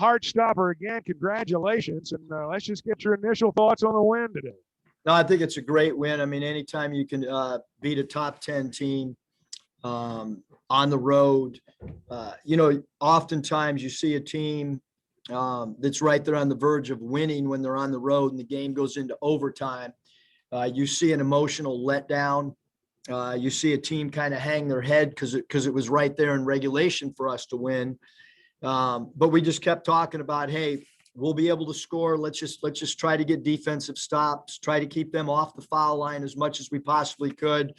heart stopper again. Congratulations. And let's just get your initial thoughts on the win today. No, I think it's a great win. I mean, anytime you can beat a top 10 team on the road, oftentimes you see a team that's right there on the verge of winning when they're on the road and the game goes into overtime. You see an emotional letdown. You see a team kind of hang their head because it was right there in regulation for us to win. But we just kept talking about, hey, we'll be able to score. Let's just try to get defensive stops, try to keep them off the foul line as much as we possibly could.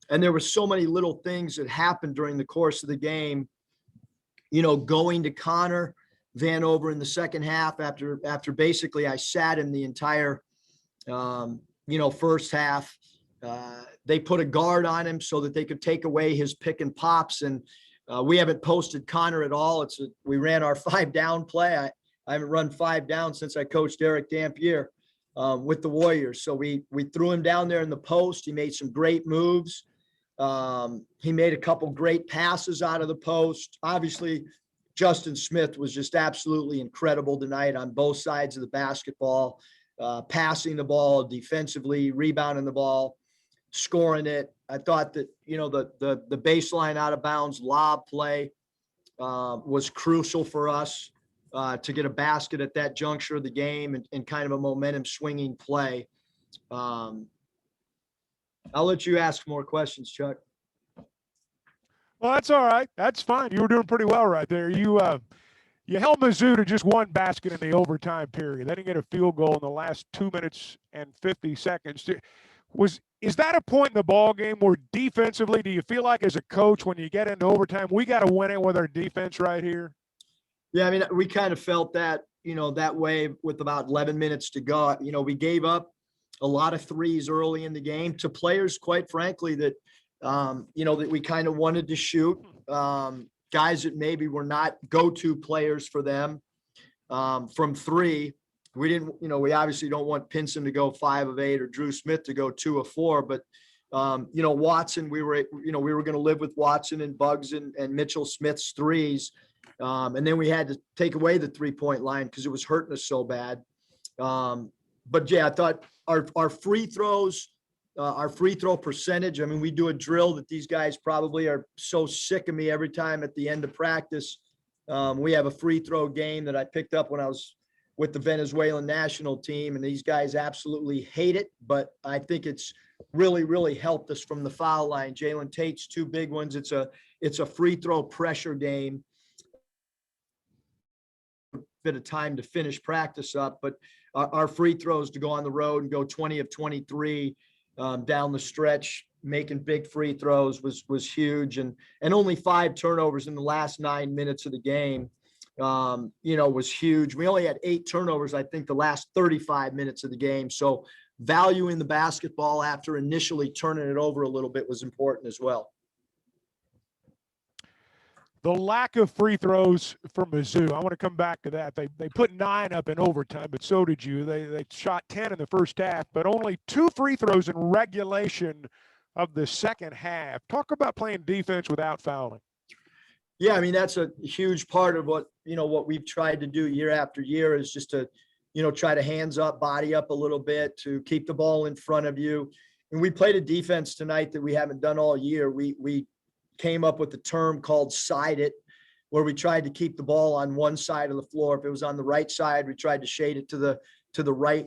And there were so many little things that happened during the course of the game, going to Connor Vanover in the second half after basically I sat him the entire, first half. They put a guard on him so that they could take away his pick and pops. And we haven't posted Connor at all. We ran our 5-down play. I haven't run 5 down since I coached Eric Dampier with the Warriors. So we threw him down there in the post. He made some great moves. He made a couple great passes out of the post. Obviously, Justin Smith was just absolutely incredible tonight on both sides of the basketball, passing the ball, defensively, rebounding the ball, scoring it. I thought that, the baseline out of bounds lob play was crucial for us. To get a basket at that juncture of the game and kind of a momentum swinging play. I'll let you ask more questions, Chuck. Well, that's all right. That's fine. You were doing pretty well right there. You held Mizzou to just one basket in the overtime period. They didn't get a field goal in the last 2 minutes and 50 seconds. Is that a point in the ball game where defensively, do you feel like as a coach when you get into overtime, we got to win it with our defense right here? Yeah, I mean, we kind of felt that, that way with about 11 minutes to go. We gave up a lot of threes early in the game to players, quite frankly, that, that we kind of wanted to shoot. Guys that maybe were not go-to players for them from three. We didn't, we obviously don't want Pinson to go 5 of 8 or Drew Smith to go 2 of 4, but Watson, we were going to live with Watson and Bugs and Mitchell Smith's threes. And then we had to take away the 3-point line because it was hurting us so bad. But yeah, I thought our free throws, our free throw percentage, I mean, we do a drill that these guys probably are so sick of me every time at the end of practice. We have a free throw game that I picked up when I was with the Venezuelan national team, and these guys absolutely hate it, but I think it's really, really helped us from the foul line. Jaylen Tate's 2 big ones. It's a free throw pressure game. Bit of time to finish practice up, but our free throws to go on the road and go 20 of 23 down the stretch, making big free throws was huge. And only 5 turnovers in the last 9 minutes of the game, was huge. We only had 8 turnovers, I think, the last 35 minutes of the game. So valuing the basketball after initially turning it over a little bit was important as well. The lack of free throws for Mizzou, I want to come back to that. They put 9 up in overtime, but so did you. They shot 10 in the first half, but only 2 free throws in regulation of the second half. Talk about playing defense without fouling. Yeah, I mean, that's a huge part of what we've tried to do year after year is just to, try to hands up, body up a little bit to keep the ball in front of you. And we played a defense tonight that we haven't done all year. We came up with a term called side it, where we tried to keep the ball on one side of the floor. If it was on the right side, we tried to shade it to the right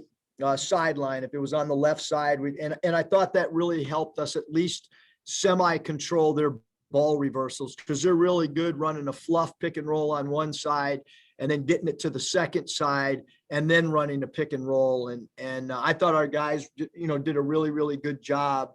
sideline. If it was on the left side, and I thought that really helped us at least semi-control their ball reversals, because they're really good running a fluff pick and roll on one side and then getting it to the second side and then running a pick and roll. And I thought our guys, did a really, really good job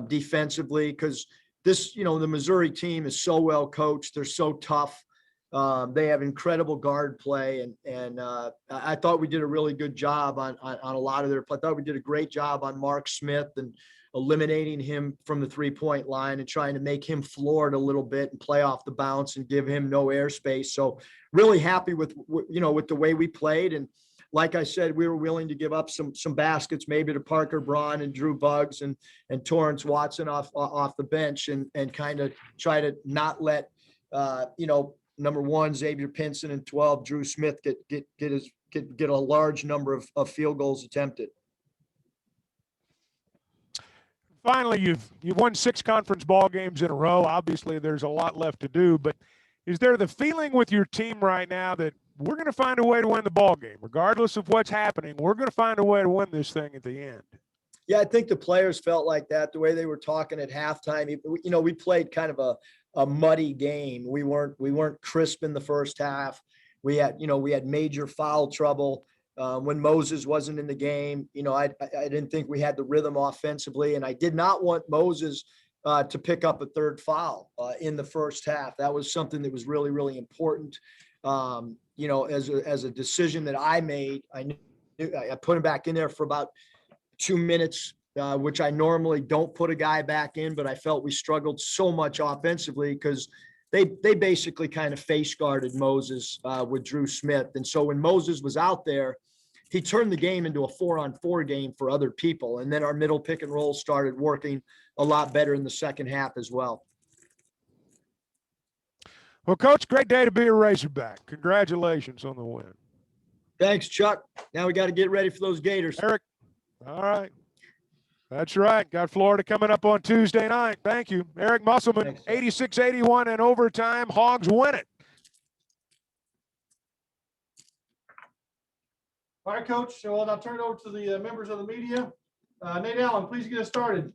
defensively, because this, the Missouri team is so well coached. They're so tough. They have incredible guard play. And I thought we did a really good job on a lot of their play. I thought we did a great job on Mark Smith and eliminating him from the 3-point line and trying to make him floored a little bit and play off the bounce and give him no airspace. So really happy with the way we played. And like I said, we were willing to give up some baskets, maybe to Parker Braun and Drew Buggs and Torrance Watson off the bench and kind of try to not let number 1, Xavier Pinson, and 12, Drew Smith get a large number of field goals attempted. Finally, you've won 6 conference ball games in a row. Obviously, there's a lot left to do, but is there the feeling with your team right now that we're going to find a way to win the ball game, regardless of what's happening? We're going to find a way to win this thing at the end. Yeah, I think the players felt like that. The way they were talking at halftime, we played kind of a muddy game. We weren't crisp in the first half. We had major foul trouble. When Moses wasn't in the game, I didn't think we had the rhythm offensively, and I did not want Moses to pick up a third foul in the first half. That was something that was really, really important. As a decision that I made, I put him back in there for about 2 minutes, which I normally don't put a guy back in, but I felt we struggled so much offensively because they basically kind of face guarded Moses with Drew Smith. And so when Moses was out there, he turned the game into a 4-on-4 game for other people. And then our middle pick and roll started working a lot better in the second half as well. Well, Coach, great day to be a Razorback. Congratulations on the win. Thanks, Chuck. Now we got to get ready for those Gators. Eric, all right. That's right. Got Florida coming up on Tuesday night. Thank you. Eric Musselman, 86-81 in overtime. Hogs win it. All right, Coach. So I'll now turn it over to the members of the media. Nate Allen, please get us started.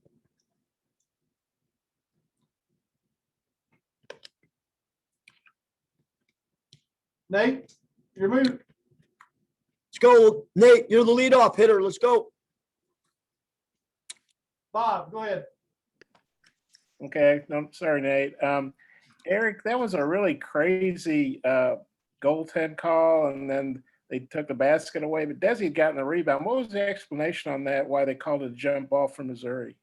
Nate, you're moved. Let's go, Nate. You're the leadoff hitter. Let's go. Bob, go ahead. Okay. No, sorry, Nate. Eric, that was a really crazy goaltend call, and then they took the basket away. But Desi had gotten the rebound. What was the explanation on that, why they called it a jump ball from Missouri?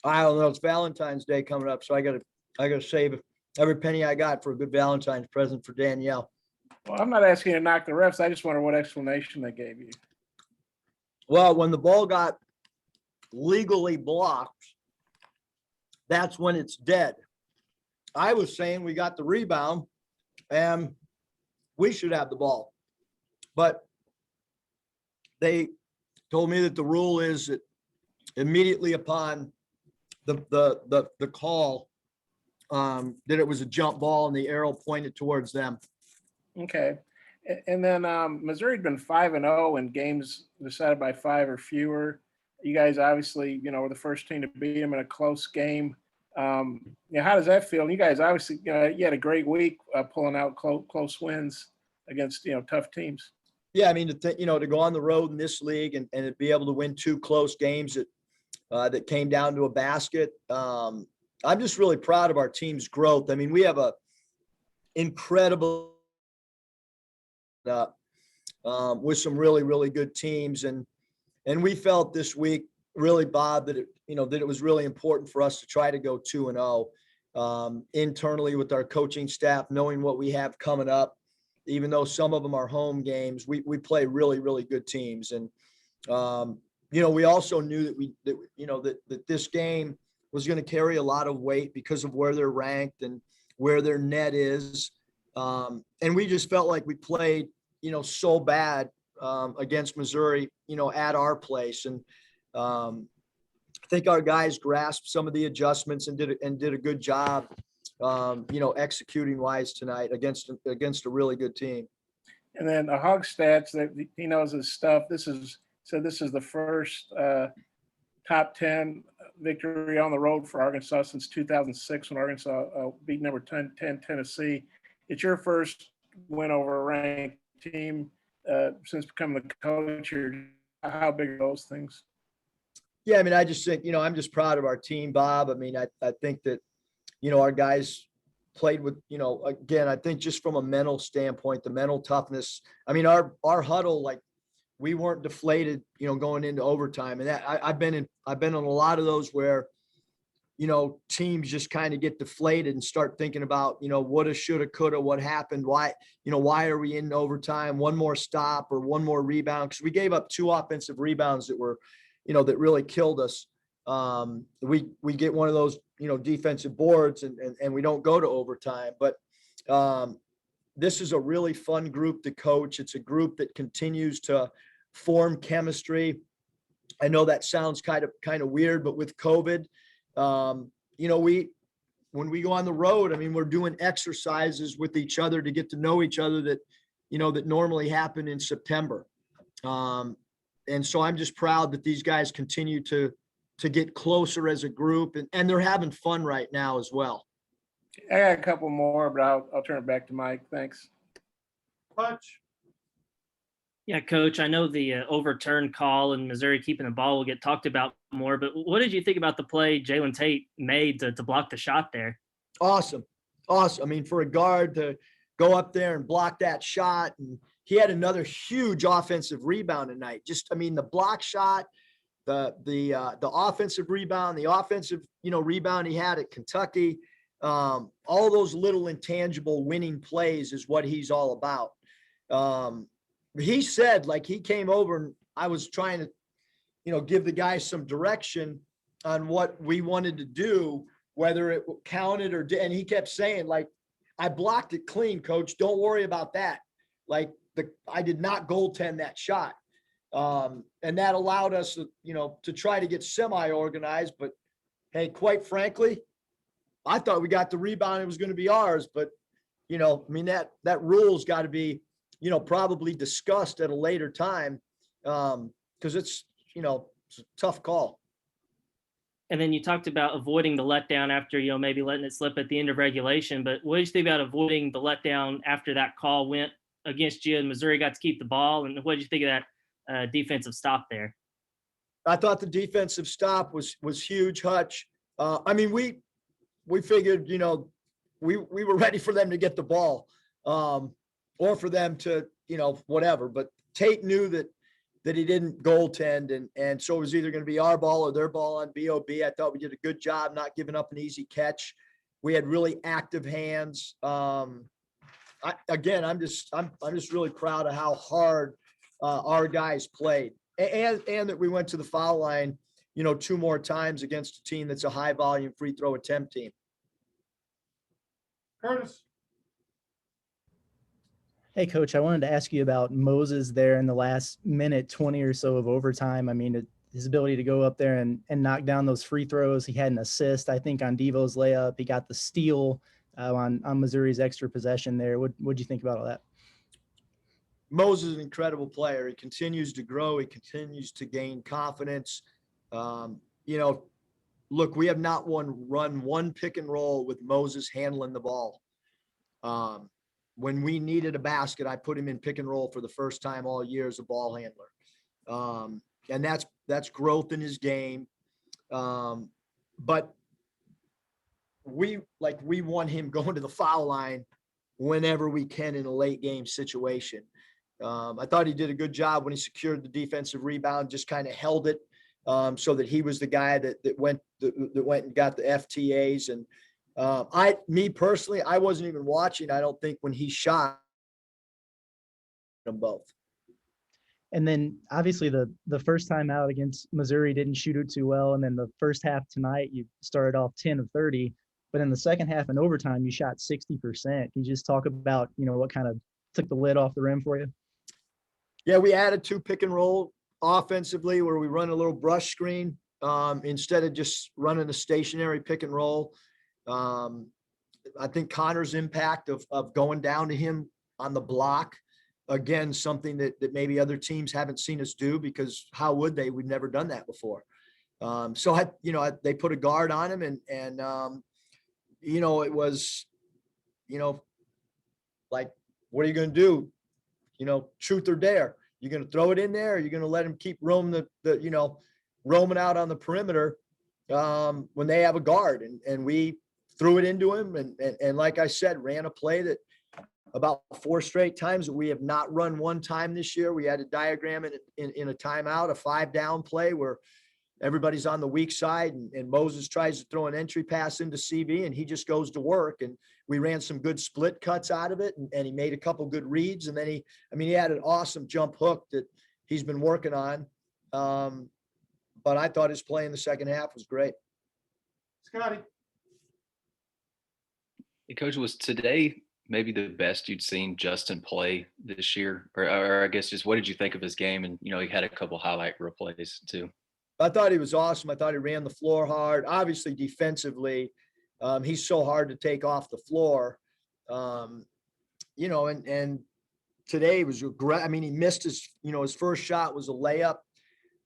I don't know. It's Valentine's Day coming up, so I gotta save every penny I got for a good Valentine's present for Danielle. Well, I'm not asking you to knock the refs. I just wonder what explanation they gave you. Well, when the ball got legally blocked, that's when it's dead. I was saying we got the rebound and we should have the ball. But they told me that the rule is that immediately upon the call, that it was a jump ball and the arrow pointed towards them. Okay. And then Missouri had been 5-0 in games decided by 5 or fewer. You guys obviously, were the first team to beat them in a close game. How does that feel? You guys obviously, you had a great week pulling out close wins against, tough teams. Yeah, I mean, to go on the road in this league and to be able to win 2 close games that came down to a basket. I'm just really proud of our team's growth. I mean, we have a incredible with some really, really good teams. And we felt this week really, Bob, that it was really important for us to try to go 2-0 internally with our coaching staff, knowing what we have coming up. Even though some of them are home games, we play really, really good teams. And, we also knew that this game was going to carry a lot of weight because of where they're ranked and where their net is. And we just felt like we played, so bad against Missouri, at our place. And I think our guys grasped some of the adjustments and did a good job, executing wise tonight against a really good team. And then the Hog stats that he knows his stuff. This is the first top 10 victory on the road for Arkansas since 2006 when Arkansas beat number 10 Tennessee. It's your first win over a ranked team since becoming the coach. How big are those things? Yeah, I mean, I just think, I'm just proud of our team, Bob. I mean, I think that, our guys played with, again, I think just from a mental standpoint, the mental toughness. I mean, our huddle, like, we weren't deflated, going into overtime. And that I've been in a lot of those where, teams just kind of get deflated and start thinking about, woulda, shoulda, coulda, what happened, why are we in overtime, one more stop or one more rebound? Because we gave up 2 offensive rebounds that were, that really killed us. We get one of those, defensive boards and we don't go to overtime. But, this is a really fun group to coach. It's a group that continues to form chemistry. I know that sounds kind of weird, but with COVID, you know, when we go on the road, I mean, we're doing exercises with each other to get to know each other that, you know, that normally happen in September. And so I'm just proud that these guys continue to get closer as a group, and they're having fun right now as well. I got a couple more, but I'll turn it back to Mike. Thanks. Hutch. Yeah, Coach, I know the overturned call in Missouri keeping the ball will get talked about more, but what did you think about the play Jaylen Tate made to block the shot there? Awesome. I mean, for a guard to go up there and block that shot, and he had another huge offensive rebound tonight. Just, I mean, the block shot, the offensive rebound, the offensive, you know, rebound he had at Kentucky, all those little intangible winning plays is what he's all about. He said, like, he came over and I was trying to, you know, give the guys some direction on what we wanted to do, whether it counted or did. And he kept saying, like, I blocked it clean, coach. Don't worry about that. Like, I did not goaltend that shot. And that allowed us, you know, to try to get semi-organized. But hey, quite frankly, I thought we got the rebound. It was going to be ours. But, you know, I mean, that rule's got to be, you know, probably discussed at a later time, because it's, you know, it's a tough call. And then you talked about avoiding the letdown after, you know, maybe letting it slip at the end of regulation. But what did you think about avoiding the letdown after that call went against you and Missouri got to keep the ball? And what did you think of that defensive stop there? I thought the defensive stop was huge, Hutch. I mean, we figured, you know, we were ready for them to get the ball, or for them to, you know, whatever. But Tate knew that he didn't goaltend, and so it was either going to be our ball or their ball on BOB. I thought we did a good job not giving up an easy catch. We had really active hands. I'm just really proud of how hard our guys played, and that we went to the foul line, you know, 2 more times against a team that's a high volume free throw attempt team. Curtis. Hey, Coach, I wanted to ask you about Moses there in the last minute 20 or so of overtime. I mean, his ability to go up there and knock down those free throws. He had an assist, I think, on Devo's layup. He got the steal on Missouri's extra possession there. What'd you think about all that? Moses is an incredible player. He continues to grow. He continues to gain confidence. You know, look, we have not run one pick and roll with Moses handling the ball. When we needed a basket, I put him in pick and roll for the first time all year as a ball handler. And that's growth in his game. But we want him going to the foul line whenever we can in a late game situation. I thought he did a good job when he secured the defensive rebound, just kind of held it, so that he was the guy that went and got the FTAs. And me personally, I wasn't even watching, I don't think, when he shot them both. And then obviously the first time out against Missouri didn't shoot it too well. And then the first half tonight, you started off 10 of 30, but in the second half and overtime, you shot 60%. Can you just talk about, you know, what kind of took the lid off the rim for you? Yeah, we added 2 pick and roll offensively where we run a little brush screen instead of just running a stationary pick and roll. I think Connor's impact of going down to him on the block, again, something that maybe other teams haven't seen us do, because how would they? We've never done that before. So they put a guard on him, and you know, it was, you know, like, what are you going to do? You know, truth or dare. You're going to throw it in there, or you're going to let him keep roaming roaming out on the perimeter when they have a guard. And we threw it into him. And like I said, ran a play that about 4 straight times that we have not run one time this year. We had a diagram in a timeout, a 5-down play where everybody's on the weak side, and Moses tries to throw an entry pass into CV, and he just goes to work. And we ran some good split cuts out of it, and he made a couple good reads. And then he had an awesome jump hook that he's been working on. But I thought his play in the second half was great. Scotty. Hey, Coach, was today maybe the best you'd seen Justin play this year? Or I guess just what did you think of his game? And, he had a couple highlight reel plays too. I thought he was awesome. I thought he ran the floor hard. Obviously, defensively, he's so hard to take off the floor. And today was I mean, he missed his first shot was a layup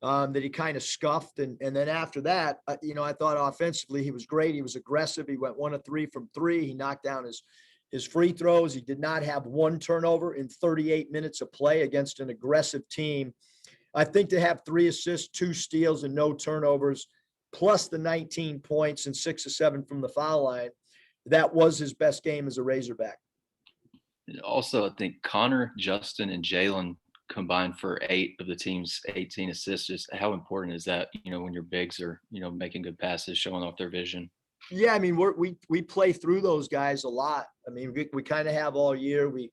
that he kind of scuffed. And then after that, I thought offensively he was great. He was aggressive. He went 1 of 3 from 3. He knocked down his free throws. He did not have one turnover in 38 minutes of play against an aggressive team. I think to have 3 assists, 2 steals, and no turnovers, plus the 19 points and 6 of 7 from the foul line, that was his best game as a Razorback. Also, I think Connor, Justin, and Jaylen combined for 8 of the team's 18 assists. Just how important is that, when your bigs are, making good passes, showing off their vision? Yeah, I mean, we play through those guys a lot. I mean, we kind of have all year. We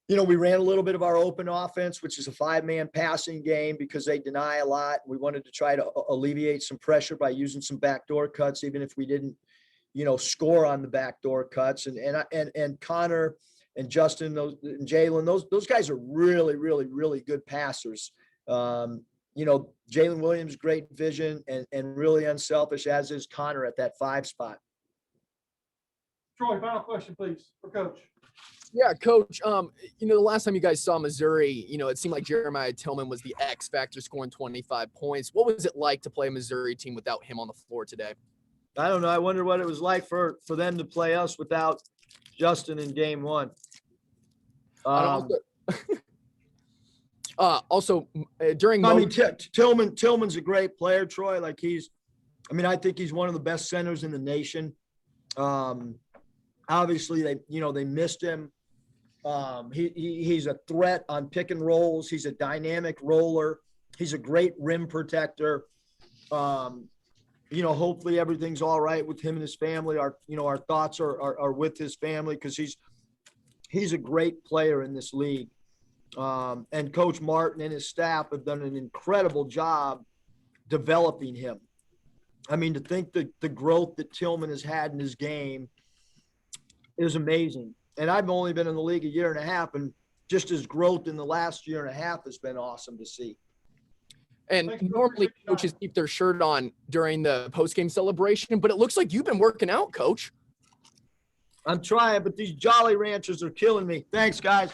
ran a little bit of our open offense, which is a 5-man passing game because they deny a lot. We wanted to try to alleviate some pressure by using some backdoor cuts, even if we didn't, score on the backdoor cuts. And Connor and Justin, and Jaylen, those guys are really, really, really good passers. Jalen Williams, great vision and really unselfish, as is Connor at that 5 spot. Troy, final question, please, for Coach. Yeah, Coach, the last time you guys saw Missouri, it seemed like Jeremiah Tilmon was the X factor, scoring 25 points. What was it like to play a Missouri team without him on the floor today? I don't know. I wonder what it was like for them to play us without Justin in game 1. During Tillman's a great player, Troy. Like I think he's one of the best centers in the nation. Obviously they missed him. He's a threat on pick and rolls. He's a dynamic roller. He's a great rim protector. Hopefully everything's all right with him and his family. Our thoughts are with his family because he's a great player in this league. And Coach Martin and his staff have done an incredible job developing him. I mean, to think the growth that Tilmon has had in his game is amazing. And I've only been in the league a year and a half, and just his growth in the last year and a half has been awesome to see. And normally coaches keep their shirt on during the postgame celebration, but it looks like you've been working out, Coach. I'm trying, but these Jolly Ranchers are killing me. Thanks, guys.